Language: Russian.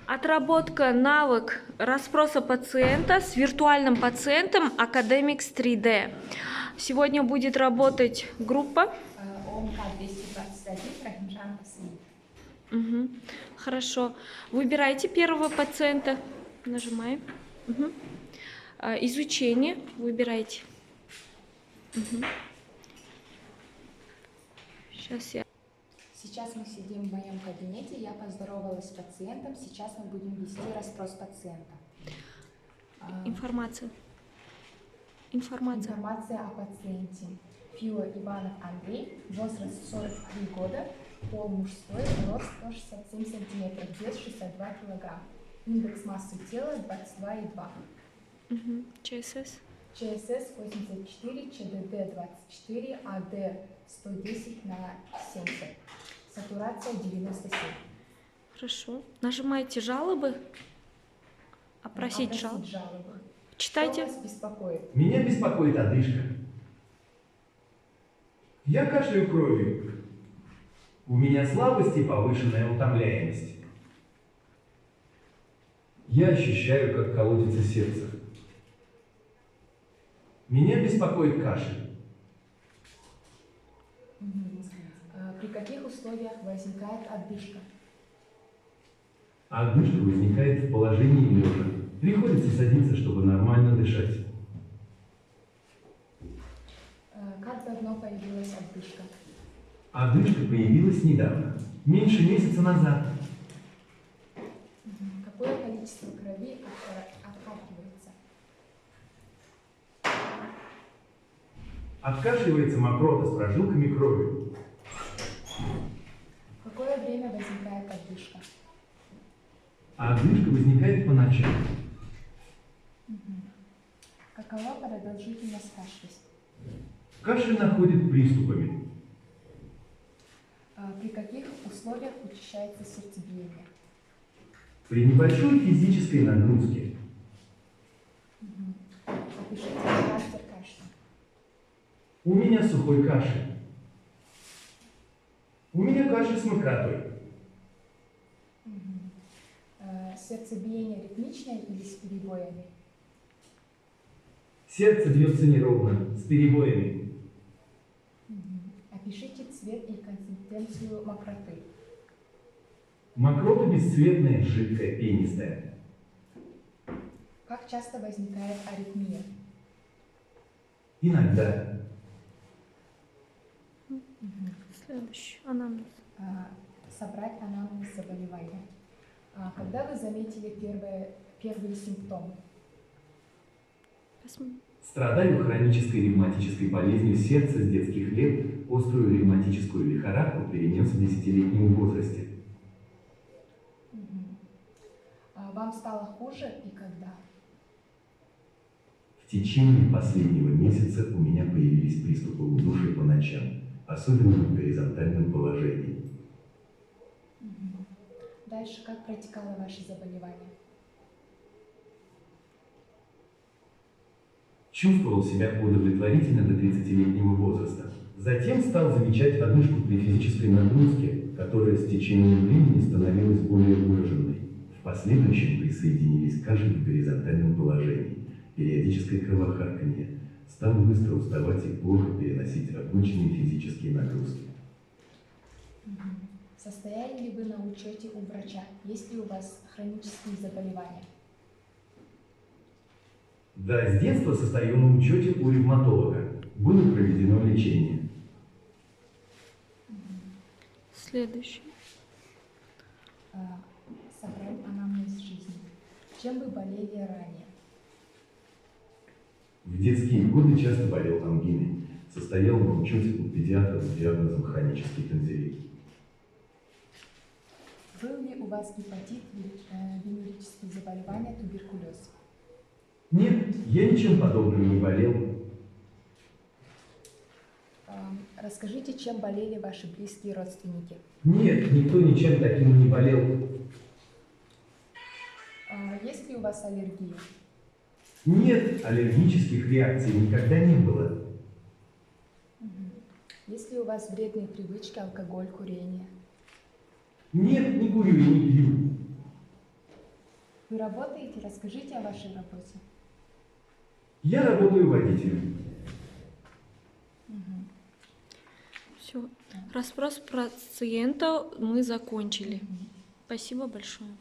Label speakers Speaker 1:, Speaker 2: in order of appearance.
Speaker 1: Отработка навык расспроса пациента с виртуальным пациентом Academics 3D. Сегодня будет работать группа.
Speaker 2: ОМК 221 Рахимжанов СМИ.
Speaker 1: Угу. Хорошо. Выбирайте первого пациента. Нажимаем. Угу. Изучение. Выбирайте. Угу. Сейчас я...
Speaker 2: Сейчас мы сидим в моем кабинете, я поздоровалась с пациентом, сейчас мы будем вести расспрос пациента.
Speaker 1: Информация.
Speaker 2: Информация о пациенте. Фио Иванов Андрей, возраст 43 года, пол мужской, рост 167 см, вес 62 кг, индекс массы тела 22,2.
Speaker 1: Угу. ЧСС.
Speaker 2: ЧСС 84, ЧДД 24, АД 110 на 70. Сатурация 97.
Speaker 1: Хорошо. Нажимайте жалобы. Опросить жалобы. Читайте.
Speaker 2: Что вас беспокоит?
Speaker 3: Меня беспокоит одышка. Я кашляю кровью. У меня слабость и повышенная утомляемость. Я ощущаю, как колотится сердце. Меня беспокоит кашель.
Speaker 2: При каких условиях возникает одышка?
Speaker 3: Одышка возникает в положении лежа. Приходится садиться, чтобы нормально дышать.
Speaker 2: Как давно появилась одышка?
Speaker 3: Одышка появилась недавно, меньше месяца назад.
Speaker 2: Какое количество крови откапливается?
Speaker 3: Откашливается мокрота с прожилками крови.
Speaker 2: В какое время возникает одышка?
Speaker 3: Одышка возникает по ночам.
Speaker 2: Какова продолжительность кашля?
Speaker 3: Кашель находит приступами.
Speaker 2: При каких условиях учащается сердцебиение?
Speaker 3: При небольшой физической нагрузке.
Speaker 2: Опишите характер кашля.
Speaker 3: У меня сухой кашель. У меня кашель с мокротой.
Speaker 2: Сердцебиение ритмичное или с перебоями?
Speaker 3: Сердце бьется неровно, с перебоями.
Speaker 2: Опишите цвет и консистенцию мокроты.
Speaker 3: Мокрота бесцветная, жидкая, пенистая.
Speaker 2: Как часто возникает аритмия?
Speaker 3: Иногда.
Speaker 1: Следующий. Анамнез.
Speaker 2: Собрать анамнез заболевания. Когда вы заметили первые симптомы?
Speaker 3: Страдаю хронической ревматической болезнью сердца с детских лет, острую ревматическую лихорадку перенес в 10-летнем возрасте.
Speaker 2: Вам стало хуже и когда?
Speaker 3: В течение последнего месяца у меня появились приступы удушья по ночам, особенно в горизонтальном положении.
Speaker 2: Дальше, как протекало ваше заболевание?
Speaker 3: Чувствовал себя удовлетворительно до 30-летнего возраста. Затем стал замечать одышку при физической нагрузке, которая с течением времени становилась более выраженной. В последующем присоединились кашель в горизонтальном положении, периодическое кровохарканье. Стал быстро уставать и плохо переносить обычные физические нагрузки.
Speaker 2: Состояли ли вы на учете у врача? Есть ли у вас хронические заболевания?
Speaker 3: Да, с детства состою на учете у ревматолога. Было проведено лечение.
Speaker 1: Следующий.
Speaker 2: Собрать анамнез жизни. Чем вы болели ранее?
Speaker 3: В детские годы часто болел ангиной. Состоял на учете у педиатра с диагнозом хронический танзелит.
Speaker 2: Был ли у вас гепатит, венерические заболевания, туберкулез?
Speaker 3: Нет, я ничем подобным не болел.
Speaker 2: Расскажите, чем болели ваши близкие родственники?
Speaker 3: Нет, никто ничем таким не болел.
Speaker 2: Есть ли у вас аллергии?
Speaker 3: Нет, аллергических реакций никогда не было.
Speaker 2: Есть ли у вас вредные привычки, алкоголь, курение?
Speaker 3: Нет, не курю и не пью.
Speaker 2: Вы работаете? Расскажите о вашей работе.
Speaker 3: Я работаю водителем.
Speaker 1: Все. Расспрос про пациента мы закончили. Спасибо большое.